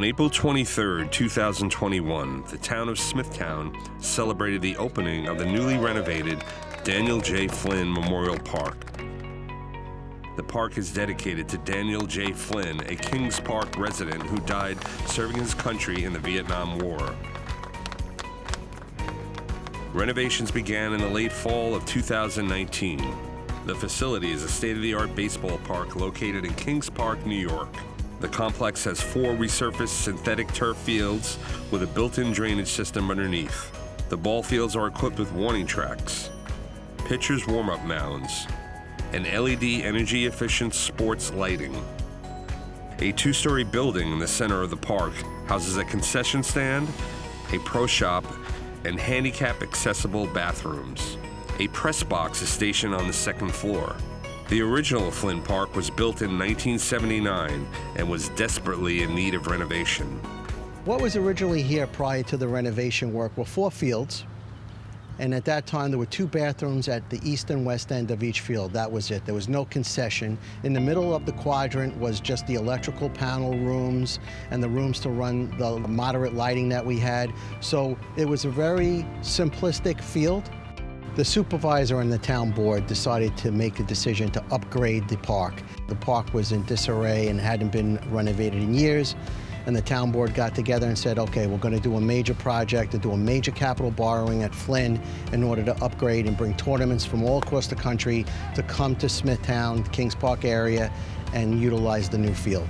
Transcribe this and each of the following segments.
April 23, 2021, the town of Smithtown celebrated the opening of the newly renovated Daniel J. Flynn Memorial Park. The park is dedicated to Daniel J. Flynn, a Kings Park resident who died serving his country in the Vietnam War. Renovations began in the late fall of 2019. The facility is a state-of-the-art baseball park located in Kings Park, New York. The complex has 4 resurfaced synthetic turf fields with a built-in drainage system underneath. The ball fields are equipped with warning tracks, pitchers' warm-up mounds, and LED energy-efficient sports lighting. A 2-story building in the center of the park houses a concession stand, a pro shop, and handicap-accessible bathrooms. A press box is stationed on the 2nd floor. The original Flynn Park was built in 1979 and was desperately in need of renovation. What was originally here prior to the renovation work were 4 fields, and at that time there were 2 bathrooms at the east and west end of each field. That was it. There was no concession. In the middle of the quadrant was just the electrical panel rooms and the rooms to run the moderate lighting that we had. So it was a very simplistic field. The supervisor and the town board decided to make a decision to upgrade the park. The park was in disarray and hadn't been renovated in years. And the town board got together and said, okay, we're going to do a major project and do a major capital borrowing at Flynn in order to upgrade and bring tournaments from all across the country to come to Smithtown, Kings Park area, and utilize the new field.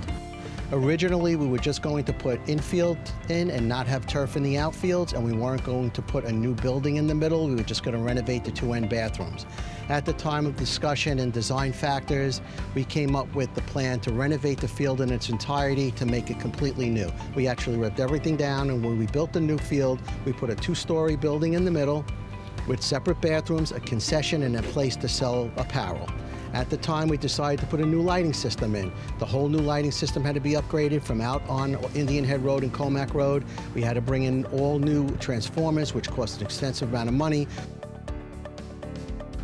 Originally, we were just going to put infield in and not have turf in the outfields, and we weren't going to put a new building in the middle. We were just going to renovate the 2 end bathrooms. At the time of discussion and design factors, we came up with the plan to renovate the field in its entirety to make it completely new. We actually ripped everything down, and when we built the new field, we put a 2-story building in the middle with separate bathrooms, a concession, and a place to sell apparel. At the time, we decided to put a new lighting system in. The whole new lighting system had to be upgraded from out on Indian Head Road and Comac Road. We had to bring in all new transformers, which cost an extensive amount of money.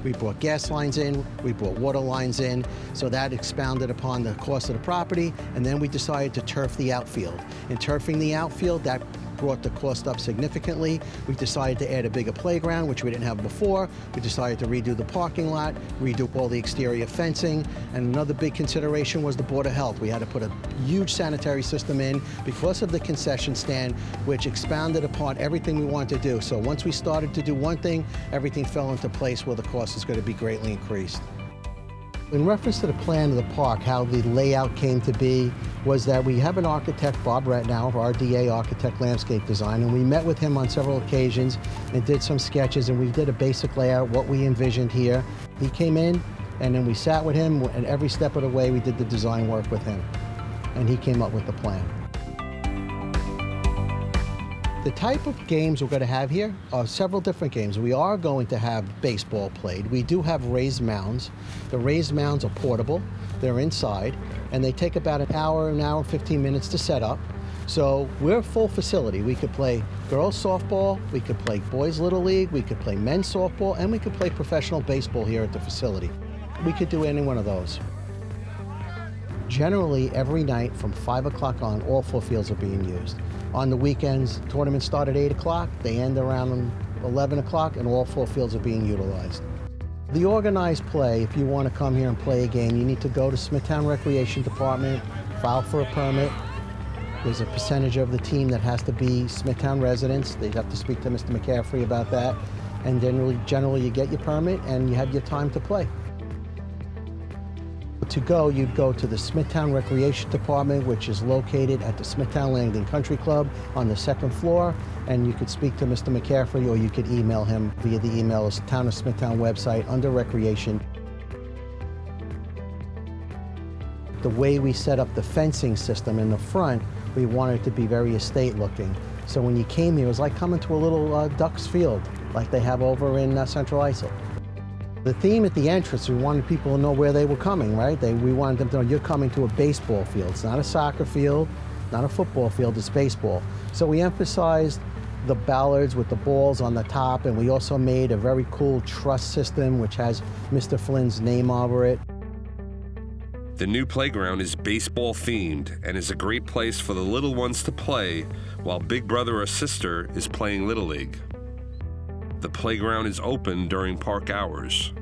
We brought gas lines in, we brought water lines in, so that expounded upon the cost of the property, and then we decided to turf the outfield. In turfing the outfield, that brought the cost up significantly. We decided to add a bigger playground, which we didn't have before. We decided to redo the parking lot, redo all the exterior fencing, and another big consideration was the Board of Health. We had to put a huge sanitary system in because of the concession stand, which expounded upon everything we wanted to do. So once we started to do one thing, everything fell into place where the cost is going to be greatly increased. In reference to the plan of the park, how the layout came to be was that we have an architect, Bob Retnow, of RDA Architect Landscape Design, and we met with him on several occasions and did some sketches, and we did a basic layout, what we envisioned here. He came in, and then we sat with him, and every step of the way we did the design work with him, and he came up with the plan. The type of games we're going to have here are several different games. We are going to have baseball played. We do have raised mounds. The raised mounds are portable. They're inside, and they take about an hour and 15 minutes to set up. So we're a full facility. We could play girls softball, we could play boys little league, we could play men's softball, and we could play professional baseball here at the facility. We could do any one of those. Generally, every night from 5 o'clock on, all 4 fields are being used. On the weekends, tournaments start at 8 o'clock, they end around 11 o'clock, and all 4 fields are being utilized. The organized play, if you want to come here and play a game, you need to go to Smithtown Recreation Department, file for a permit. There's a percentage of the team that has to be Smithtown residents. They'd have to speak to Mr. McCaffrey about that. And generally you get your permit and you have your time to play. To go, you'd go to the Smithtown Recreation Department, which is located at the Smithtown Landing Country Club on the 2nd floor, and you could speak to Mr. McCaffrey, or you could email him via the email, Town of Smithtown website under Recreation. The way we set up the fencing system in the front, we wanted it to be very estate looking. So when you came here, it was like coming to a little ducks field, like they have over in Central Islip. The theme at the entrance, we wanted people to know where they were coming, right? We wanted them to know you're coming to a baseball field. It's not a soccer field, not a football field, it's baseball. So we emphasized the ballards with the balls on the top, and we also made a very cool truss system which has Mr. Flynn's name over it. The new playground is baseball themed and is a great place for the little ones to play while big brother or sister is playing Little League. The playground is open during park hours.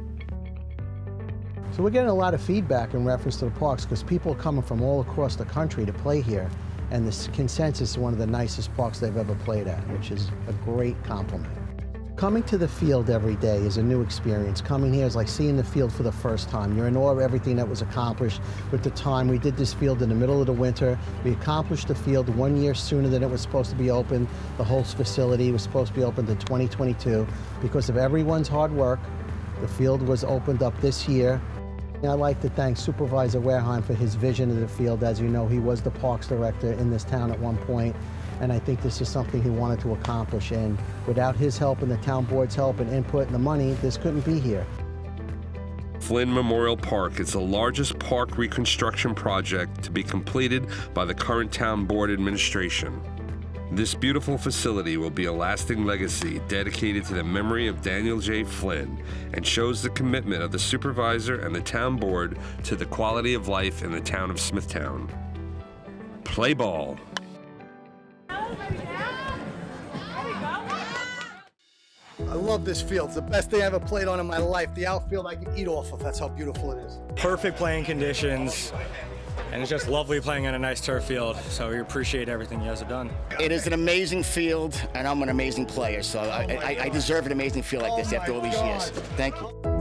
So we're getting a lot of feedback in reference to the parks because people are coming from all across the country to play here, and the consensus is one of the nicest parks they've ever played at, which is a great compliment. Coming to the field every day is a new experience. Coming here is like seeing the field for the first time. You're in awe of everything that was accomplished with the time. We did this field in the middle of the winter. We accomplished the field 1 year sooner than it was supposed to be open. The whole facility was supposed to be opened in 2022. Because of everyone's hard work, the field was opened up this year. And I'd like to thank Supervisor Wareheim for his vision of the field. As you know, he was the parks director in this town at one point. And I think this is something he wanted to accomplish, and without his help and the town board's help and input and the money, this couldn't be here. Flynn Memorial Park is the largest park reconstruction project to be completed by the current town board administration. This beautiful facility will be a lasting legacy dedicated to the memory of Daniel J. Flynn and shows the commitment of the supervisor and the town board to the quality of life in the town of Smithtown. Play ball. I love this field. It's the best thing I ever played on in my life. The outfield I can eat off of. That's how beautiful it is. Perfect playing conditions, and it's just lovely playing on a nice turf field. So we appreciate everything you guys have done. It is an amazing field, and I'm an amazing player, so I deserve an amazing field like this after all these years. Thank you.